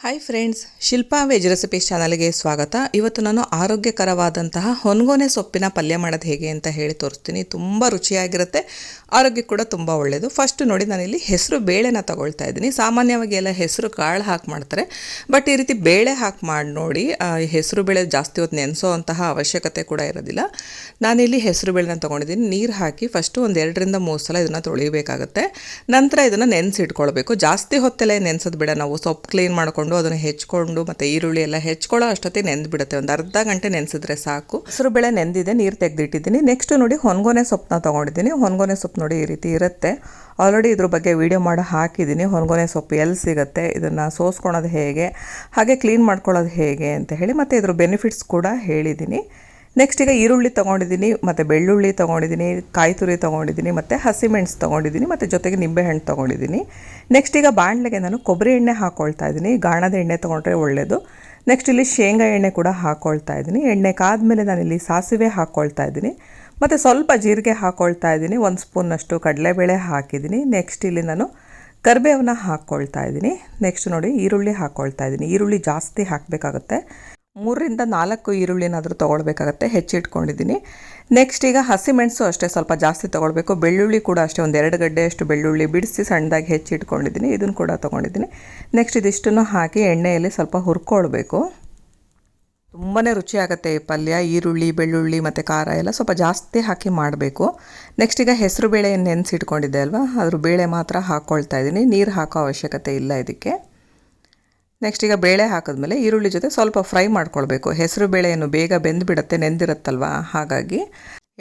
Hi friends, Shilpa veg recipes ಚಾನಲ್ಗೆ ಸ್ವಾಗತ. ಇವತ್ತು ನಾನು ಆರೋಗ್ಯಕರವಾದಂತಹ ಹೊನ್ಗೊನೆ ಸೊಪ್ಪಿನ ಪಲ್ಯ ಮಾಡೋದು ಹೇಗೆ ಅಂತ ಹೇಳಿ ತೋರಿಸ್ತೀನಿ. ತುಂಬ ರುಚಿಯಾಗಿರುತ್ತೆ, ಆರೋಗ್ಯಕ್ಕೆ ಕೂಡ ತುಂಬ ಒಳ್ಳೆಯದು. ಫಸ್ಟ್ ನೋಡಿ, ನಾನಿಲ್ಲಿ ಹೆಸರು ಬೇಳೆನ ತಗೊಳ್ತಾ ಇದ್ದೀನಿ. ಸಾಮಾನ್ಯವಾಗಿ ಎಲ್ಲ ಹೆಸರು ಕಾಳು ಹಾಕಿ ಮಾಡ್ತಾರೆ, ಬಟ್ ಈ ರೀತಿ ಬೇಳೆ ಹಾಕಿ ಮಾಡಿ ನೋಡಿ. ಹೆಸರು ಬೇಳೆ ಜಾಸ್ತಿ ಹೊತ್ತು ನೆನೆಸೋ ಅಂತಹ ಅವಶ್ಯಕತೆ ಕೂಡ ಇರೋದಿಲ್ಲ. ನಾನಿಲ್ಲಿ ಹೆಸರು ಬೇಳೆನ ತೊಗೊಂಡಿದ್ದೀನಿ. ನೀರು ಹಾಕಿ ಫಸ್ಟು ಒಂದು 2-3 ಸಲ ಇದನ್ನು ತೊಳಿಬೇಕಾಗುತ್ತೆ. ನಂತರ ಇದನ್ನು ನೆನೆಸಿಟ್ಕೊಳ್ಬೇಕು. ಜಾಸ್ತಿ ಹೊತ್ತೆಲ್ಲ ನೆನೆಸೋದು ಬೇಡ. ನಾವು ಸೊಪ್ಪು ಕ್ಲೀನ್ ಮಾಡ್ಕೊಂಡು ಅದನ್ನು ಹೆಚ್ಕೊಂಡು ಮತ್ತು ಈರುಳ್ಳಿ ಎಲ್ಲ ಹೆಚ್ಕೊಳ್ಳೋ ಅಷ್ಟೊತ್ತಿಗೆ ನೆಂದುಬಿಡುತ್ತೆ. ಒಂದು ಅರ್ಧ ಗಂಟೆ ನೆನೆಸಿದ್ರೆ ಸಾಕು. ಹೆಸರು ಬೇಳೆ ನೆಂದಿದೆ, ನೀರು ತೆಗೆದಿಟ್ಟಿದ್ದೀನಿ. ನೆಕ್ಸ್ಟ್ ನೋಡಿ, ಹೊನ್ಗೊನೆ ಸೊಪ್ಪನ್ನ ತೊಗೊಂಡಿದ್ದೀನಿ. ಹೊನ್ಗೊನೆ ಸೊಪ್ಪು ನೋಡಿ ಈ ರೀತಿ ಇರುತ್ತೆ. ಆಲ್ರೆಡಿ ಇದ್ರ ಬಗ್ಗೆ ವಿಡಿಯೋ ಮಾಡಿ ಹಾಕಿದ್ದೀನಿ. ಹೊನ್ಗೊನೆ ಸೊಪ್ಪು ಎಲ್ಲಿ ಸಿಗುತ್ತೆ, ಇದನ್ನು ಸೋಸ್ಕೊಳೋದು ಹೇಗೆ, ಹಾಗೆ ಕ್ಲೀನ್ ಮಾಡ್ಕೊಳ್ಳೋದು ಹೇಗೆ ಅಂತ ಹೇಳಿ, ಮತ್ತು ಇದ್ರ ಬೆನಿಫಿಟ್ಸ್ ಕೂಡ ಹೇಳಿದ್ದೀನಿ. ನೆಕ್ಸ್ಟ್ ಈಗ ಈರುಳ್ಳಿ ತೊಗೊಂಡಿದ್ದೀನಿ, ಮತ್ತು ಬೆಳ್ಳುಳ್ಳಿ ತೊಗೊಂಡಿದ್ದೀನಿ, ಕಾಯಿ ತುರಿ ತೊಗೊಂಡಿದ್ದೀನಿ, ಮತ್ತು ಹಸಿಮೆಣಸು ತೊಗೊಂಡಿದ್ದೀನಿ, ಮತ್ತು ಜೊತೆಗೆ ನಿಂಬೆಹಣ್ಣು ತೊಗೊಂಡಿದ್ದೀನಿ. ನೆಕ್ಸ್ಟ್ ಈಗ ಬಾಣಲೆಗೆ ನಾನು ಕೊಬ್ಬರಿ ಎಣ್ಣೆ ಹಾಕ್ಕೊಳ್ತಾ ಇದ್ದೀನಿ. ಗಾಣದ ಎಣ್ಣೆ ತೊಗೊಂಡ್ರೆ ಒಳ್ಳೆಯದು. ನೆಕ್ಸ್ಟ್ ಇಲ್ಲಿ ಶೇಂಗಾ ಎಣ್ಣೆ ಕೂಡ ಹಾಕ್ಕೊಳ್ತಾ ಇದ್ದೀನಿ. ಎಣ್ಣೆ ಕಾದ್ಮೇಲೆ ನಾನಿಲ್ಲಿ ಸಾಸಿವೆ ಹಾಕ್ಕೊಳ್ತಾ ಇದ್ದೀನಿ, ಮತ್ತು ಸ್ವಲ್ಪ ಜೀರಿಗೆ ಹಾಕ್ಕೊಳ್ತಾ ಇದ್ದೀನಿ. 1 ಸ್ಪೂನಷ್ಟು ಕಡಲೆಬೇಳೆ ಹಾಕಿದ್ದೀನಿ. ನೆಕ್ಸ್ಟ್ ಇಲ್ಲಿ ನಾನು ಕರಿಬೇವನ್ನ ಹಾಕ್ಕೊಳ್ತಾ ಇದ್ದೀನಿ. ನೆಕ್ಸ್ಟ್ ನೋಡಿ, ಈರುಳ್ಳಿ ಹಾಕ್ಕೊಳ್ತಾ ಇದ್ದೀನಿ. ಈರುಳ್ಳಿ ಜಾಸ್ತಿ ಹಾಕಬೇಕಾಗುತ್ತೆ. 3-4 ಈರುಳ್ಳಿನಾದರೂ ತೊಗೊಳ್ಬೇಕಾಗತ್ತೆ, ಹೆಚ್ಚಿಟ್ಕೊಂಡಿದ್ದೀನಿ. ನೆಕ್ಸ್ಟ್ ಈಗ ಹಸಿಮೆಣಸು ಅಷ್ಟೇ ಸ್ವಲ್ಪ ಜಾಸ್ತಿ ತೊಗೊಳ್ಬೇಕು. ಬೆಳ್ಳುಳ್ಳಿ ಕೂಡ ಅಷ್ಟೇ, ಒಂದು 2 ಗಡ್ಡೆಯಷ್ಟು ಬೆಳ್ಳುಳ್ಳಿ ಬಿಡಿಸಿ ಸಣ್ಣದಾಗಿ ಹೆಚ್ಚಿಟ್ಕೊಂಡಿದ್ದೀನಿ. ಇದನ್ನು ಕೂಡ ತೊಗೊಂಡಿದ್ದೀನಿ. ನೆಕ್ಸ್ಟ್ ಇದಿಷ್ಟನ್ನು ಹಾಕಿ ಎಣ್ಣೆಯಲ್ಲಿ ಸ್ವಲ್ಪ ಹುರ್ಕೊಳ್ಬೇಕು. ತುಂಬಾ ರುಚಿಯಾಗುತ್ತೆ ಈ ಪಲ್ಯ. ಈರುಳ್ಳಿ, ಬೆಳ್ಳುಳ್ಳಿ ಮತ್ತು ಖಾರ ಎಲ್ಲ ಸ್ವಲ್ಪ ಜಾಸ್ತಿ ಹಾಕಿ ಮಾಡಬೇಕು. ನೆಕ್ಸ್ಟ್ ಈಗ ಹೆಸರು ಬೇಳೆ ನೆನೆಸಿಟ್ಕೊಂಡಿದ್ದೆ ಅಲ್ವಾ, ಅದ್ರ ಬೇಳೆ ಮಾತ್ರ ಹಾಕ್ಕೊಳ್ತಾ ಇದ್ದೀನಿ. ನೀರು ಹಾಕೋ ಅವಶ್ಯಕತೆ ಇಲ್ಲ ಇದಕ್ಕೆ. ನೆಕ್ಸ್ಟ್ ಈಗ ಬೇಳೆ ಹಾಕಿದ್ಮೇಲೆ ಈರುಳ್ಳಿ ಜೊತೆ ಸ್ವಲ್ಪ ಫ್ರೈ ಮಾಡ್ಕೊಳ್ಬೇಕು. ಹೆಸರು ಬೇಳೆ ಏನು ಬೇಗ ಬೆಂದುಬಿಡುತ್ತೆ, ನೆಂದಿರುತ್ತಲ್ವ, ಹಾಗಾಗಿ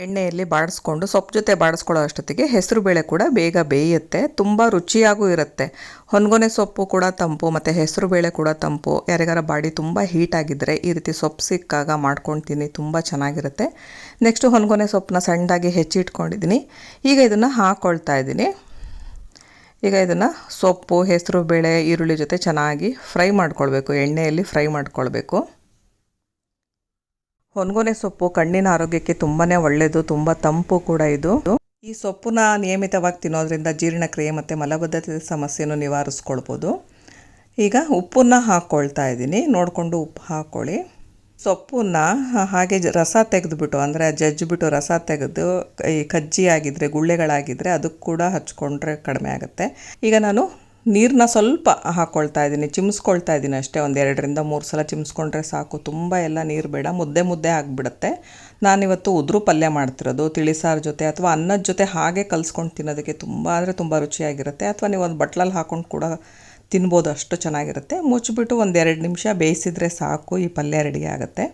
ಎಣ್ಣೆಯಲ್ಲಿ ಬಾಡಿಸ್ಕೊಂಡು ಸೊಪ್ಪು ಜೊತೆ ಬಾಡಿಸ್ಕೊಳ್ಳೋ ಅಷ್ಟೊತ್ತಿಗೆ ಹೆಸರು ಬೇಳೆ ಕೂಡ ಬೇಗ ಬೇಯುತ್ತೆ. ತುಂಬ ರುಚಿಯಾಗೂ ಇರುತ್ತೆ. ಹೊನ್ಗೊನೆ ಸೊಪ್ಪು ಕೂಡ ತಂಪು, ಮತ್ತು ಹೆಸರು ಬೇಳೆ ಕೂಡ ತಂಪು. ಯಾರಿಗಾರ ಬಾಡಿ ತುಂಬ ಹೀಟಾಗಿದ್ದರೆ ಈ ರೀತಿ ಸೊಪ್ಪು ಸಿಕ್ಕಾಗ ಮಾಡ್ಕೊಳ್ತೀನಿ, ತುಂಬ ಚೆನ್ನಾಗಿರುತ್ತೆ. ನೆಕ್ಸ್ಟು ಹೊನ್ಗೊನೆ ಸೊಪ್ಪನ್ನ ಸಣ್ಣದಾಗಿ ಹೆಚ್ಚಿಟ್ಕೊಂಡಿದ್ದೀನಿ. ಈಗ ಇದನ್ನು ಹಾಕ್ಕೊಳ್ತಾ ಇದ್ದೀನಿ. ಈಗ ಇದನ್ನು ಸೊಪ್ಪು, ಹೆಸರು ಬೇಳೆ, ಈರುಳ್ಳಿ ಜೊತೆ ಚೆನ್ನಾಗಿ ಫ್ರೈ ಮಾಡ್ಕೊಳ್ಬೇಕು. ಎಣ್ಣೆಯಲ್ಲಿ ಫ್ರೈ ಮಾಡ್ಕೊಳ್ಬೇಕು. ಹೊನ್ಗೊನೆ ಸೊಪ್ಪು ಕಣ್ಣಿನ ಆರೋಗ್ಯಕ್ಕೆ ತುಂಬಾ ಒಳ್ಳೆಯದು, ತುಂಬ ತಂಪು ಕೂಡ ಇದು. ಈ ಸೊಪ್ಪನ್ನ ನಿಯಮಿತವಾಗಿ ತಿನ್ನೋದ್ರಿಂದ ಜೀರ್ಣಕ್ರಿಯೆ ಮತ್ತು ಮಲಬದ್ಧತೆ ಸಮಸ್ಯೆಯನ್ನು ನಿವಾರಿಸ್ಕೊಳ್ಬೋದು. ಈಗ ಉಪ್ಪನ್ನು ಹಾಕ್ಕೊಳ್ತಾ ಇದ್ದೀನಿ. ನೋಡಿಕೊಂಡು ಉಪ್ಪು ಹಾಕ್ಕೊಳ್ಳಿ. ಸೊಪ್ಪನ್ನ ಹಾಗೆ ರಸ ತೆಗೆದುಬಿಟ್ಟು, ಅಂದರೆ ಜಜ್ಜಿಬಿಟ್ಟು ರಸ ತೆಗೆದು ಈ ಕಜ್ಜಿ ಆಗಿದ್ದರೆ, ಗುಳ್ಳೆಗಳಾಗಿದ್ದರೆ ಅದಕ್ಕೆ ಕೂಡ ಹಚ್ಕೊಂಡ್ರೆ ಕಡಿಮೆ ಆಗುತ್ತೆ. ಈಗ ನಾನು ನೀರನ್ನ ಸ್ವಲ್ಪ ಹಾಕ್ಕೊಳ್ತಾ ಇದ್ದೀನಿ, ಚಿಮ್ಸ್ಕೊಳ್ತಾ ಇದ್ದೀನಿ ಅಷ್ಟೇ. ಒಂದು 2-3 ಸಲ ಚಿಮ್ಸ್ಕೊಂಡ್ರೆ ಸಾಕು. ತುಂಬ ಎಲ್ಲ ನೀರು ಬೇಡ, ಮುದ್ದೆ ಆಗಿಬಿಡುತ್ತೆ. ನಾನಿವತ್ತು ಉದುರು ಪಲ್ಯ ಮಾಡ್ತಿರೋದು. ತಿಳಿಸಾರು ಜೊತೆ ಅಥವಾ ಅನ್ನದ ಜೊತೆ ಹಾಗೆ ಕಲಿಸ್ಕೊಂಡು ತಿನ್ನೋದಕ್ಕೆ ತುಂಬ ರುಚಿಯಾಗಿರುತ್ತೆ. ಅಥವಾ ನೀವು ಒಂದು ಬಟ್ಲಲ್ಲಿ ಹಾಕ್ಕೊಂಡು ಕೂಡ ತಿನ್ಬೋದು, ಅಷ್ಟು ಚೆನ್ನಾಗಿರುತ್ತೆ. ಮುಚ್ಚಿಬಿಟ್ಟು ಒಂದು 2 ನಿಮಿಷ ಬೇಯಿಸಿದರೆ ಸಾಕು, ಈ ಪಲ್ಯ ರೆಡಿ ಆಗುತ್ತೆ.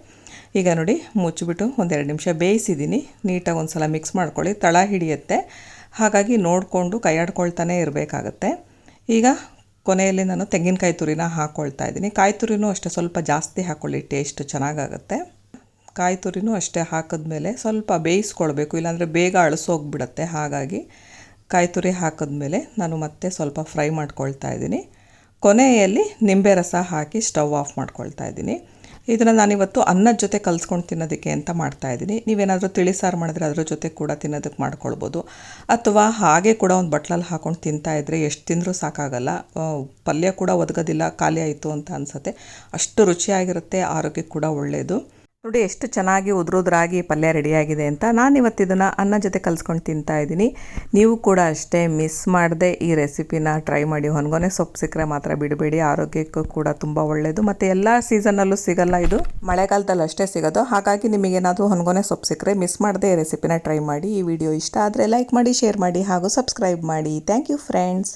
ಈಗ ನೋಡಿ, ಮುಚ್ಚಿಬಿಟ್ಟು ಒಂದು 2 ನಿಮಿಷ ಬೇಯಿಸಿದ್ದೀನಿ. ನೀಟಾಗಿ ಒಂದು ಸಲ ಮಿಕ್ಸ್ ಮಾಡ್ಕೊಳ್ಳಿ, ತಳ ಹಿಡಿಯುತ್ತೆ. ಹಾಗಾಗಿ ನೋಡಿಕೊಂಡು ಕೈಯಾಡ್ಕೊಳ್ತಾನೆ ಇರಬೇಕಾಗತ್ತೆ. ಈಗ ಕೊನೆಯಲ್ಲಿ ನಾನು ತೆಂಗಿನಕಾಯಿ ತುರಿನ ಹಾಕ್ಕೊಳ್ತಾ ಇದ್ದೀನಿ. ಕಾಯಿ ತುರಿನೂ ಅಷ್ಟೇ ಸ್ವಲ್ಪ ಜಾಸ್ತಿ ಹಾಕ್ಕೊಳ್ಳಿ, ಟೇಸ್ಟ್ ಚೆನ್ನಾಗಾಗುತ್ತೆ. ಕಾಯಿ ತುರಿನೂ ಅಷ್ಟೇ ಹಾಕಿದ್ಮೇಲೆ ಸ್ವಲ್ಪ ಬೇಯಿಸ್ಕೊಳ್ಬೇಕು, ಇಲ್ಲಾಂದರೆ ಬೇಗ ಅಳಿಸೋಗ್ಬಿಡುತ್ತೆ. ಹಾಗಾಗಿ ಕಾಯಿ ತುರಿ ಹಾಕಿದ್ಮೇಲೆ ನಾನು ಮತ್ತೆ ಸ್ವಲ್ಪ ಫ್ರೈ ಮಾಡ್ಕೊಳ್ತಾ ಇದ್ದೀನಿ. ಕೊನೆಯಲ್ಲಿ ನಿಂಬೆ ರಸ ಹಾಕಿ ಸ್ಟವ್ ಆಫ್ ಮಾಡ್ಕೊಳ್ತಾ ಇದ್ದೀನಿ. ಇದನ್ನು ನಾನಿವತ್ತು ಅನ್ನದ ಜೊತೆ ಕಲಿಸ್ಕೊಂಡು ತಿನ್ನೋದಕ್ಕೆ ಅಂತ ಮಾಡ್ತಾಯಿದ್ದೀನಿ. ನೀವೇನಾದರೂ ತಿಳಿಸಾರು ಮಾಡಿದ್ರೆ ಅದ್ರ ಜೊತೆ ಕೂಡ ತಿನ್ನೋದಕ್ಕೆ ಮಾಡ್ಕೊಳ್ಬೋದು. ಅಥವಾ ಹಾಗೆ ಕೂಡ ಒಂದು ಬಟ್ಲಲ್ಲಿ ಹಾಕ್ಕೊಂಡು ತಿಂತಾಯಿದ್ರೆ ಎಷ್ಟು ತಿಂದರೂ ಸಾಕಾಗಲ್ಲ. ಪಲ್ಯ ಕೂಡ ಒದಗೋದಿಲ್ಲ, ಖಾಲಿ ಆಯಿತು ಅಂತ ಅನಿಸುತ್ತೆ. ಅಷ್ಟು ರುಚಿಯಾಗಿರುತ್ತೆ, ಆರೋಗ್ಯಕ್ಕೆ ಕೂಡ ಒಳ್ಳೆಯದು. ನೋಡಿ ಎಷ್ಟು ಚೆನ್ನಾಗಿ ಉದುರಾಗಿ ಪಲ್ಯ ರೆಡಿಯಾಗಿದೆ ಅಂತ. ನಾನಿವತ್ತು ಇದನ್ನು ಅನ್ನ ಜೊತೆ ಕಲಿಸ್ಕೊಂಡು ತಿಂತಾಯಿದ್ದೀನಿ. ನೀವು ಕೂಡ ಅಷ್ಟೇ ಮಿಸ್ ಮಾಡದೆ ಈ ರೆಸಿಪಿನ ಟ್ರೈ ಮಾಡಿ. ಹೊನ್ಗೊನೆ ಸೊಪ್ಪು ಸಿಕ್ಕರೆ ಮಾತ್ರ ಬಿಡಬೇಡಿ, ಆರೋಗ್ಯಕ್ಕೂ ಕೂಡ ತುಂಬ ಒಳ್ಳೆಯದು. ಮತ್ತು ಎಲ್ಲ ಸೀಸನಲ್ಲೂ ಸಿಗಲ್ಲ, ಇದು ಮಳೆಗಾಲದಲ್ಲಿ ಅಷ್ಟೇ ಸಿಗೋದು. ಹಾಗಾಗಿ ನಿಮಗೇನಾದರೂ ಹೊನ್ಗೊನೆ ಸೊಪ್ಪು ಸಿಕ್ಕರೆ ಮಿಸ್ ಮಾಡದೆ ಈ ರೆಸಿಪಿನ ಟ್ರೈ ಮಾಡಿ. ಈ ವಿಡಿಯೋ ಇಷ್ಟ ಆದರೆ ಲೈಕ್ ಮಾಡಿ, ಶೇರ್ ಮಾಡಿ ಹಾಗೂ ಸಬ್ಸ್ಕ್ರೈಬ್ ಮಾಡಿ. Thank you friends.